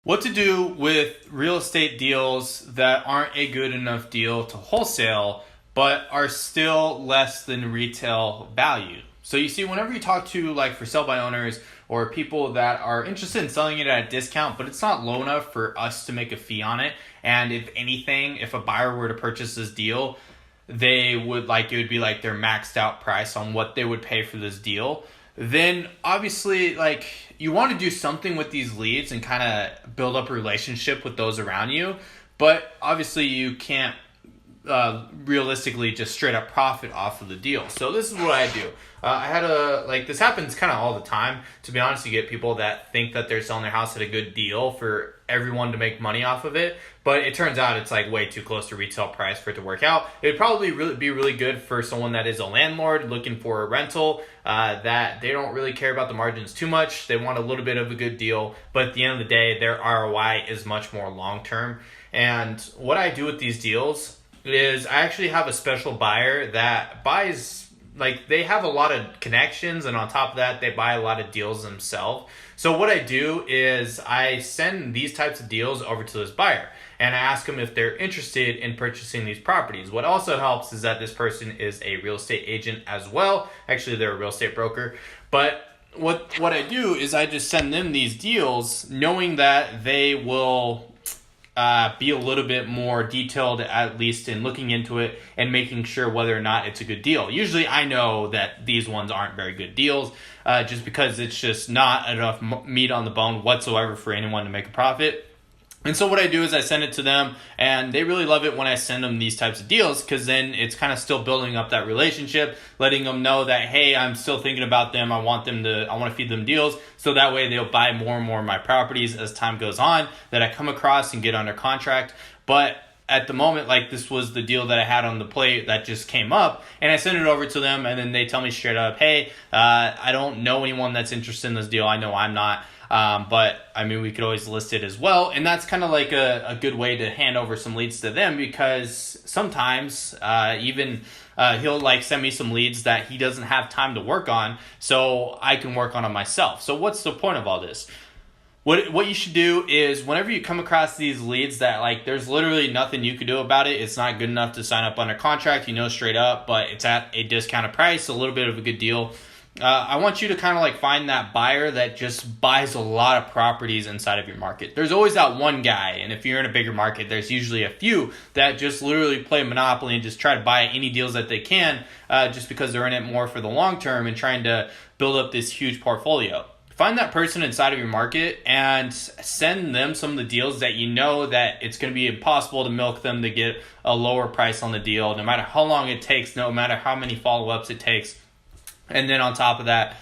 What to do with real estate deals that aren't a good enough deal to wholesale, but are still less than retail value. So you see, whenever you talk to like for sale by owners or people that are interested in selling it at a discount, but it's not low enough for us to make a fee on it. And if anything, if a buyer were to purchase this deal, they would it would be like their maxed out price on what they would pay for this deal. Then obviously you want to do something with these leads and kind of build up a relationship with those around you. But obviously you can't realistically just straight up profit off of the deal. So this is what I do. I had this happens kind of all the time. To be honest, you get people that think that they're selling their house at a good deal for everyone to make money off of it. But it turns out it's way too close to retail price for it to work out. It'd probably be really good for someone that is a landlord looking for a rental, that they don't really care about the margins too much. They want a little bit of a good deal. But at the end of the day, their ROI is much more long-term. And what I do with these deals is I actually have a special buyer that buys, they have a lot of connections, and on top of that, they buy a lot of deals themselves. So what I do is I send these types of deals over to this buyer, and I ask them if they're interested in purchasing these properties. What also helps is that this person is a real estate agent as well. Actually, they're a real estate broker. But what I do is I just send them these deals knowing that they will be a little bit more detailed, at least in looking into it and making sure whether or not it's a good deal. Usually I know that these ones aren't very good deals, just because it's just not enough meat on the bone whatsoever for anyone to make a profit. And so what I do is I send it to them, and they really love it when I send them these types of deals, because then it's kind of still building up that relationship, letting them know that, hey, I'm still thinking about them. I want to feed them deals. So that way they'll buy more and more of my properties as time goes on that I come across and get under contract. But at the moment, this was the deal that I had on the plate that just came up, and I send it over to them, and then they tell me straight up, hey, I don't know anyone that's interested in this deal. I know I'm not. But I mean, we could always list it as well. And that's kind of like a good way to hand over some leads to them, because sometimes, he'll send me some leads that he doesn't have time to work on, so I can work on them myself. So what's the point of all this? What you should do is whenever you come across these leads that there's literally nothing you can do about it, it's not good enough to sign up under contract, straight up, but it's at a discounted price, a little bit of a good deal. I want you to kind of find that buyer that just buys a lot of properties inside of your market. There's always that one guy, and if you're in a bigger market, there's usually a few that just literally play Monopoly and just try to buy any deals that they can, just because they're in it more for the long term and trying to build up this huge portfolio. Find that person inside of your market and send them some of the deals that you know that it's going to be impossible to milk them to get a lower price on the deal, no matter how long it takes, no matter how many follow-ups it takes. And then on top of that,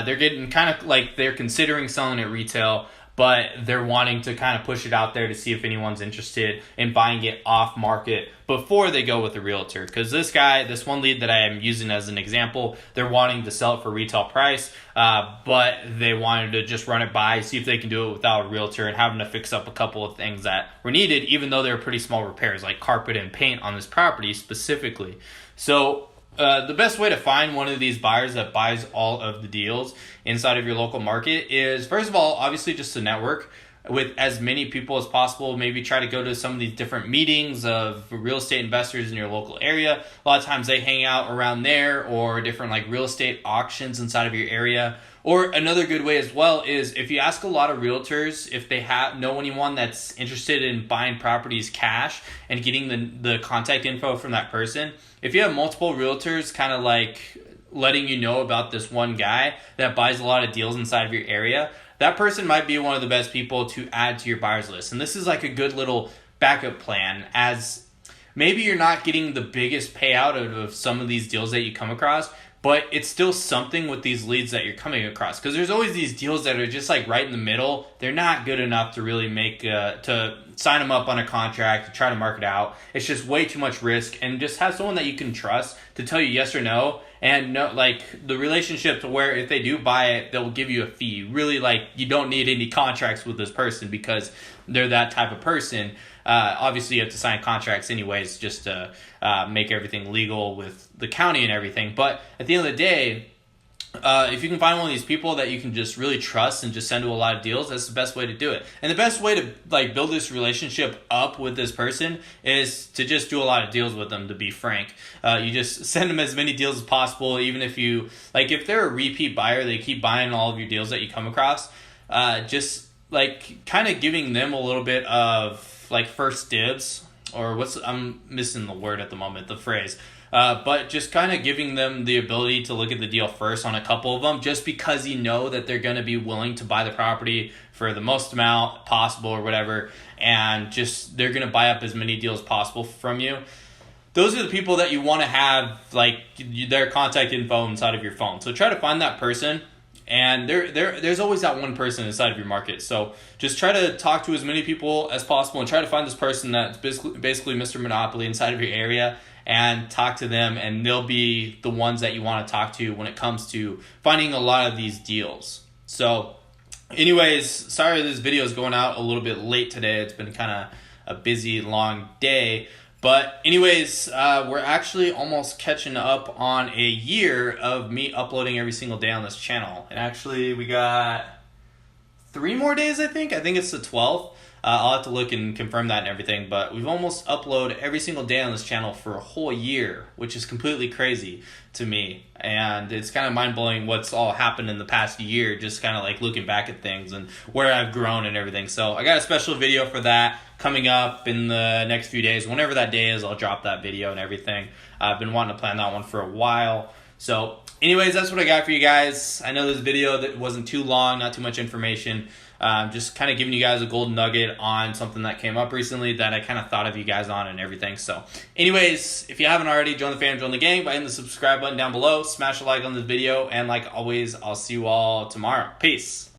they're getting kind of they're considering selling it retail, but they're wanting to kind of push it out there to see if anyone's interested in buying it off market before they go with a realtor. Because this one lead that I am using as an example, they're wanting to sell it for retail price, but they wanted to just run it by, see if they can do it without a realtor, and having to fix up a couple of things that were needed, even though they were pretty small repairs, like carpet and paint on this property specifically. So the best way to find one of these buyers that buys all of the deals inside of your local market is, first of all, obviously just to network with as many people as possible. Maybe try to go to some of these different meetings of real estate investors in your local area. A lot of times they hang out around there, or different real estate auctions inside of your area. Or another good way as well is if you ask a lot of realtors if they know anyone that's interested in buying properties cash and getting the contact info from that person. If you have multiple realtors kind of letting you know about this one guy that buys a lot of deals inside of your area, that person might be one of the best people to add to your buyers list. And this is a good little backup plan, as maybe you're not getting the biggest payout of some of these deals that you come across, but it's still something with these leads that you're coming across. Because there's always these deals that are just right in the middle. They're not good enough to really to sign them up on a contract, to try to market out. It's just way too much risk. And just have someone that you can trust to tell you yes or no. And no, the relationship to where if they do buy it, they'll give you a fee. Really, you don't need any contracts with this person because they're that type of person. Obviously, you have to sign contracts anyways, just to make everything legal with the county and everything. But at the end of the day, if you can find one of these people that you can just really trust and just send to a lot of deals, that's the best way to do it. And the best way to like build this relationship up with this person is to just do a lot of deals with them, to be frank. You just send them as many deals as possible, even if you, like if they're a repeat buyer, they keep buying all of your deals that you come across, just like kind of giving them a little bit of like first dibs, or I'm missing the word at the moment, the phrase. But just kind of giving them the ability to look at the deal first on a couple of them, just because you know that they're going to be willing to buy the property for the most amount possible or whatever, and just they're going to buy up as many deals as possible from you. Those are the people that you want to have like their contact info inside of your phone. So try to find that person. And there's always that one person inside of your market. So just try to talk to as many people as possible and try to find this person that's basically Mr. Monopoly inside of your area, and talk to them, and they'll be the ones that you want to talk to when it comes to finding a lot of these deals. So anyways, sorry this video is going out a little bit late today. It's been kind of a busy, long day. But anyways, we're actually almost catching up on a year of me uploading every single day on this channel. And actually, we got 3 more days, I think. I think it's the 12th. I'll have to look and confirm that and everything. But we've almost uploaded every single day on this channel for a whole year, which is completely crazy to me. And it's kind of mind-blowing what's all happened in the past year, just kind of like looking back at things and where I've grown and everything. So I got a special video for that coming up in the next few days. Whenever that day is, I'll drop that video and everything. I've been wanting to plan that one for a while. So anyways, that's what I got for you guys. I know this video that wasn't too long, not too much information. Just kind of giving you guys a golden nugget on something that came up recently that I kind of thought of you guys on and everything. So anyways, if you haven't already, join the fam, join the gang by hitting the subscribe button down below. Smash a like on this video. And like always, I'll see you all tomorrow. Peace.